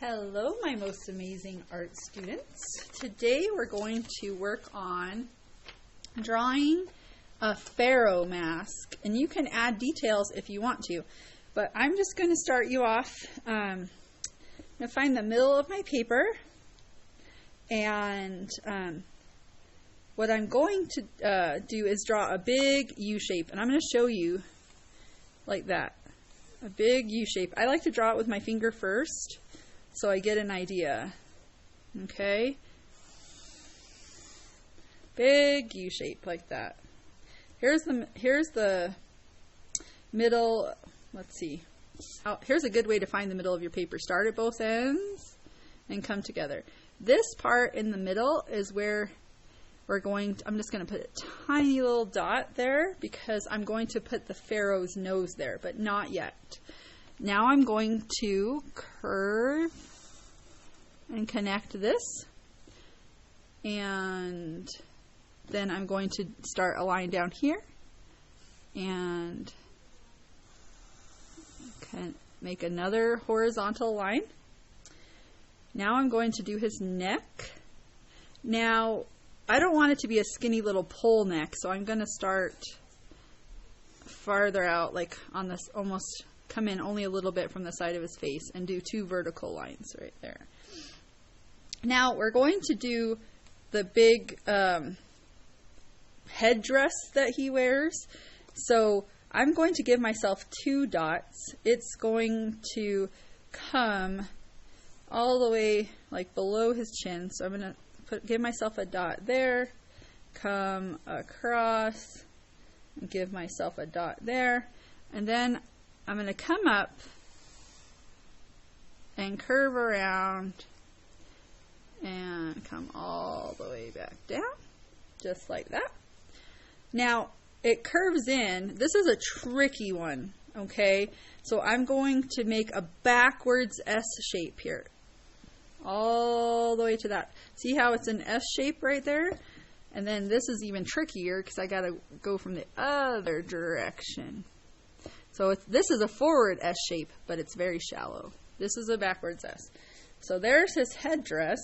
Hello, my most amazing art students. Today we're going to work on drawing a Pharoah mask, and you can add details if you want to, but I'm just going to start you off. I'm going to find the middle of my paper, and what I'm going to do is draw a big U shape, and I'm going to show you like that, a big U shape. I like to draw it with my finger first, so I get an idea. Okay? Big U shape like that. Here's the middle. Let's see. Here's a good way to find the middle of your paper. Start at both ends and come together. This part in the middle is where I'm just going to put a tiny little dot there because I'm going to put the Pharaoh's nose there, but not yet. Now I'm going to curve and connect this, and then I'm going to start a line down here and make another horizontal line. Now I'm going to do his neck. Now I don't want it to be a skinny little pole neck, so I'm going to start farther out, like on this, almost come in only a little bit from the side of his face and do two vertical lines right there. Now we're going to do the big headdress that he wears. So I'm going to give myself two dots. It's going to come all the way like below his chin. So I'm going to give myself a dot there, come across, and give myself a dot there, and then I'm going to come up and curve around and come all the way back down, just like that. Now, it curves in. This is a tricky one, okay? So I'm going to make a backwards S shape here, all the way to that. See how it's an S shape right there? And then this is even trickier because I got to go from the other direction. So this is a forward S shape, but it's very shallow. This is a backwards S. So there's his headdress.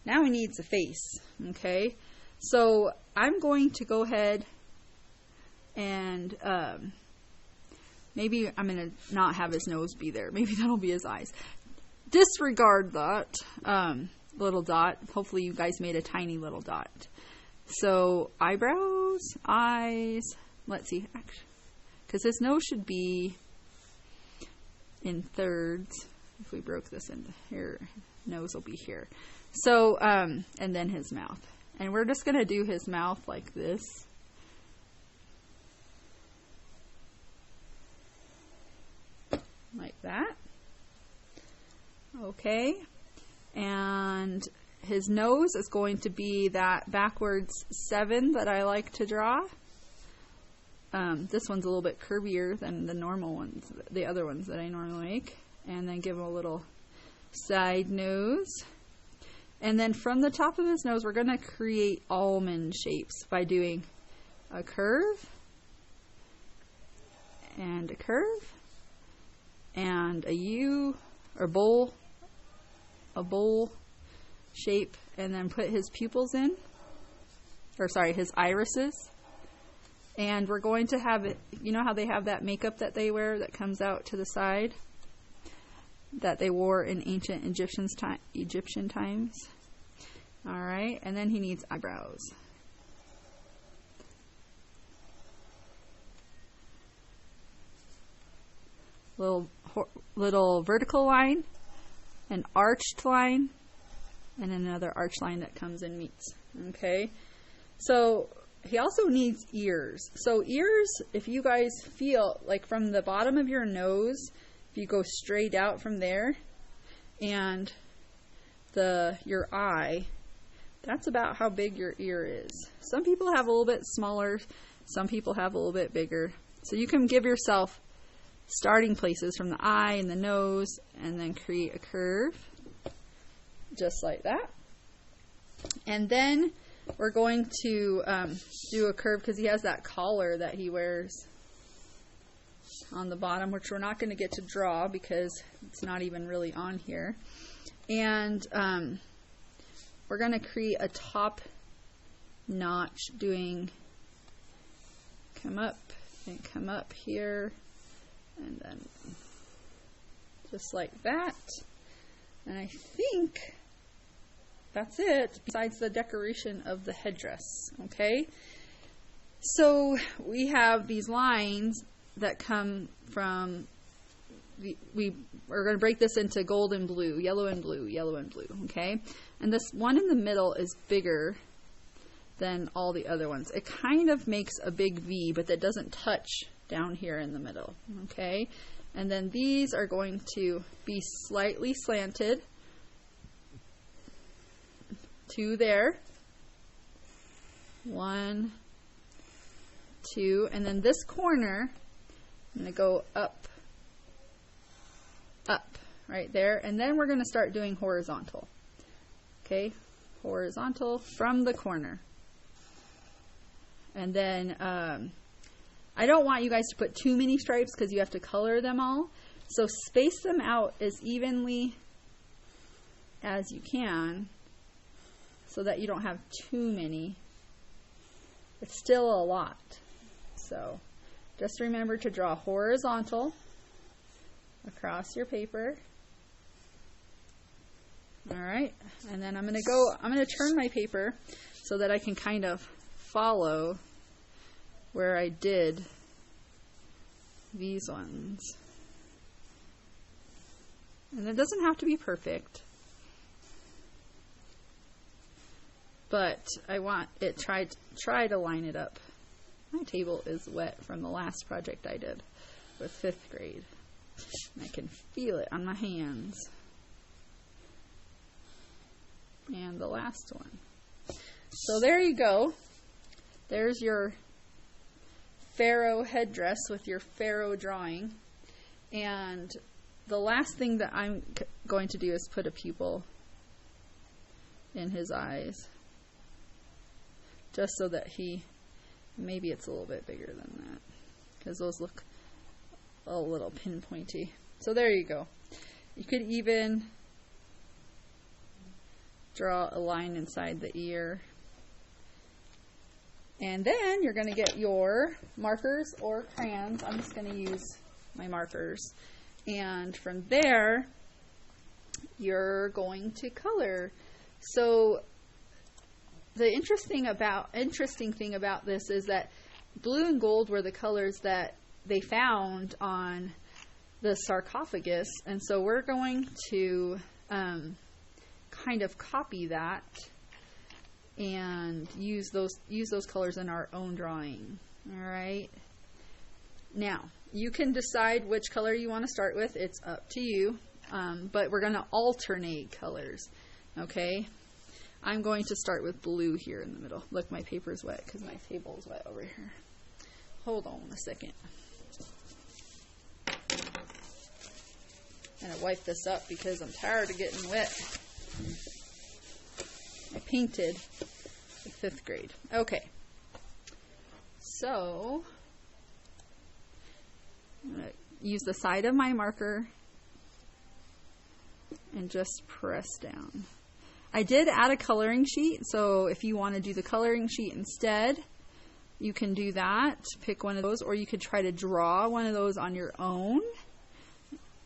Now he needs a face, okay? So I'm going to go ahead and maybe I'm going to not have his nose be there. Maybe that'll be his eyes. Disregard that little dot. Hopefully you guys made a tiny little dot. So eyebrows, eyes, let's see, actually, because his nose should be in thirds. If we broke this into here, nose will be here. So, and then his mouth. And we're just going to do his mouth like this. Like that. Okay. And his nose is going to be that backwards 7 that I like to draw. This one's a little bit curvier than the normal ones, the other ones that I normally make. And then give him a little side nose. And then from the top of his nose, we're going to create almond shapes by doing a curve and a curve and a U or bowl, a bowl shape, and then put his pupils in, or sorry, his irises. And we're going to have it, you know how they have that makeup that they wear that comes out to the side that they wore in ancient Egyptian times. All right, and then he needs eyebrows. Little vertical line, an arched line, and another arch line that comes and meets. Okay, so he also needs ears. So ears, if you guys feel like from the bottom of your nose, if you go straight out from there, and your eye, that's about how big your ear is. Some people have a little bit smaller, some people have a little bit bigger. So you can give yourself starting places from the eye and the nose, and then create a curve, just like that. And then we're going to do a curve because he has that collar that he wears. on the bottom, which we're not going to get to draw because it's not even really on here. And we're going to create a top notch doing come up and come up here, and then just like that. And I think that's it, besides the decoration of the headdress. Okay, so we have these lines that come from, we are going to break this into gold and blue, yellow and blue, yellow and blue. Okay, and this one in the middle is bigger than all the other ones. It kind of makes a big V, but that doesn't touch down here in the middle. Okay, and then these are going to be slightly slanted to there. 1, 2, and then this corner, I'm going to go up, up, right there, and then we're going to start doing horizontal. Okay, horizontal from the corner. And then I don't want you guys to put too many stripes because you have to color them all. So space them out as evenly as you can so that you don't have too many. It's still a lot. So just remember to draw horizontal across your paper. All right, and then I'm going to turn my paper so that I can kind of follow where I did these ones. And it doesn't have to be perfect, but I want it, try to line it up. My table is wet from the last project I did with 5th grade. I can feel it on my hands. And the last one. So there you go. There's your Pharaoh headdress with your Pharaoh drawing. And the last thing that I'm going to do is put a pupil in his eyes. Just so that maybe it's a little bit bigger than that, because those look a little pinpointy. So there you go. You could even draw a line inside the ear. And then you're going to get your markers or crayons. I'm just going to use my markers. And from there, you're going to color. So the interesting thing about this is that blue and gold were the colors that they found on the sarcophagus. And so we're going to kind of copy that and use those colors in our own drawing. All right. Now, you can decide which color you want to start with. It's up to you. But we're going to alternate colors. Okay. I'm going to start with blue here in the middle. Look, my paper's wet because my table is wet over here. Hold on a second. I'm going to wipe this up because I'm tired of getting wet. I painted in 5th grade. Okay. So, I'm going to use the side of my marker and just press down. I did add a coloring sheet, so if you want to do the coloring sheet instead, you can do that. Pick one of those, or you could try to draw one of those on your own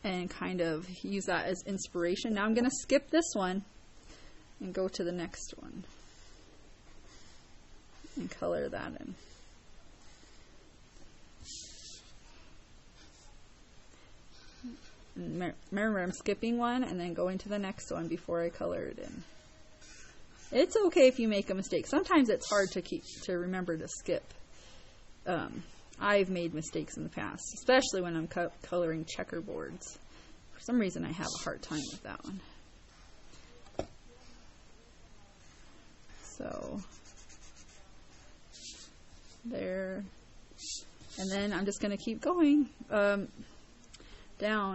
and kind of use that as inspiration. Now I'm going to skip this one and go to the next one and color that in. And remember, I'm skipping one and then going to the next one before I color it in. It's okay if you make a mistake. Sometimes it's hard to remember to skip. I've made mistakes in the past, especially when I'm coloring checkerboards. For some reason, I have a hard time with that one. So, there. And then I'm just going to keep going down.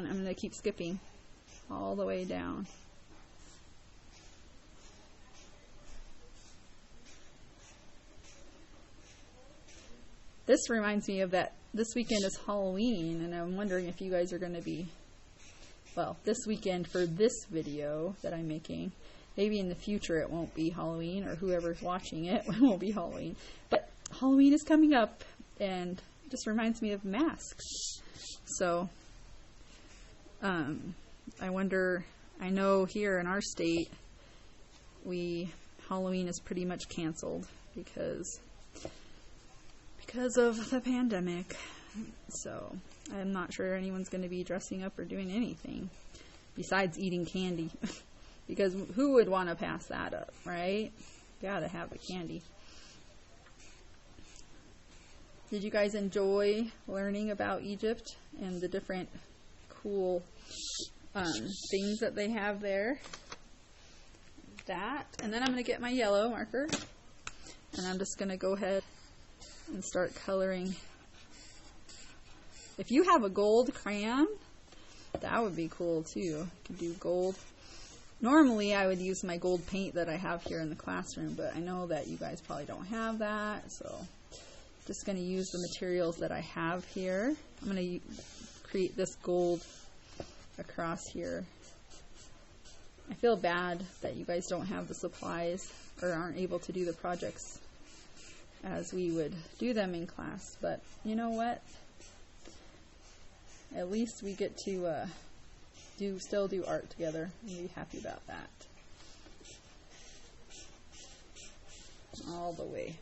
I'm going to keep skipping all the way down. This reminds me of that this weekend is Halloween, and I'm wondering if you guys are going to be, well, this weekend for this video that I'm making. Maybe in the future it won't be Halloween, or whoever's watching it won't be Halloween. But Halloween is coming up, and it just reminds me of masks. So, I wonder, I know here in our state, Halloween is pretty much canceled because of the pandemic. So, I'm not sure anyone's going to be dressing up or doing anything besides eating candy. Because who would want to pass that up, right? Gotta have the candy. Did you guys enjoy learning about Egypt and the different cool things that they have there? That. And then I'm going to get my yellow marker. And I'm just going to go ahead and start coloring. If you have a gold crayon, that would be cool too. You could do gold. Normally, I would use my gold paint that I have here in the classroom, but I know that you guys probably don't have that, so just going to use the materials that I have here. I'm going to create this gold across here. I feel bad that you guys don't have the supplies or aren't able to do the projects as we would do them in class, but you know what? At least we get to still do art together and be happy about that. All the way.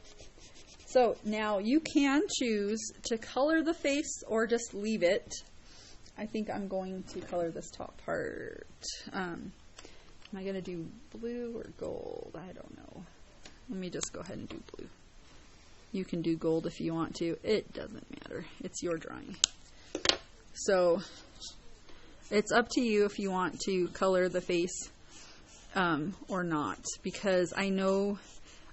So now you can choose to color the face or just leave it. I think I'm going to color this top part. Am I going to do blue or gold? I don't know. Let me just go ahead and do blue. You can do gold if you want to. It doesn't matter. It's your drawing. So it's up to you if you want to color the face or not, because I know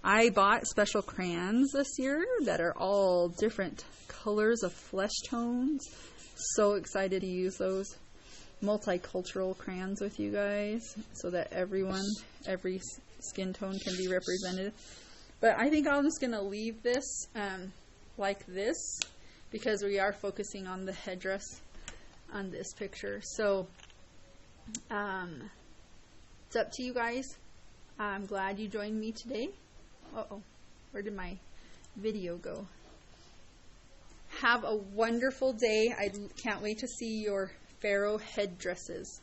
I bought special crayons this year that are all different colors of flesh tones. So excited to use those multicultural crayons with you guys so that every skin tone can be represented. But I think I'm just going to leave this like this because we are focusing on the headdress on this picture. So it's up to you guys. I'm glad you joined me today. Where did my video go? Have a wonderful day. I can't wait to see your pharaoh headdresses.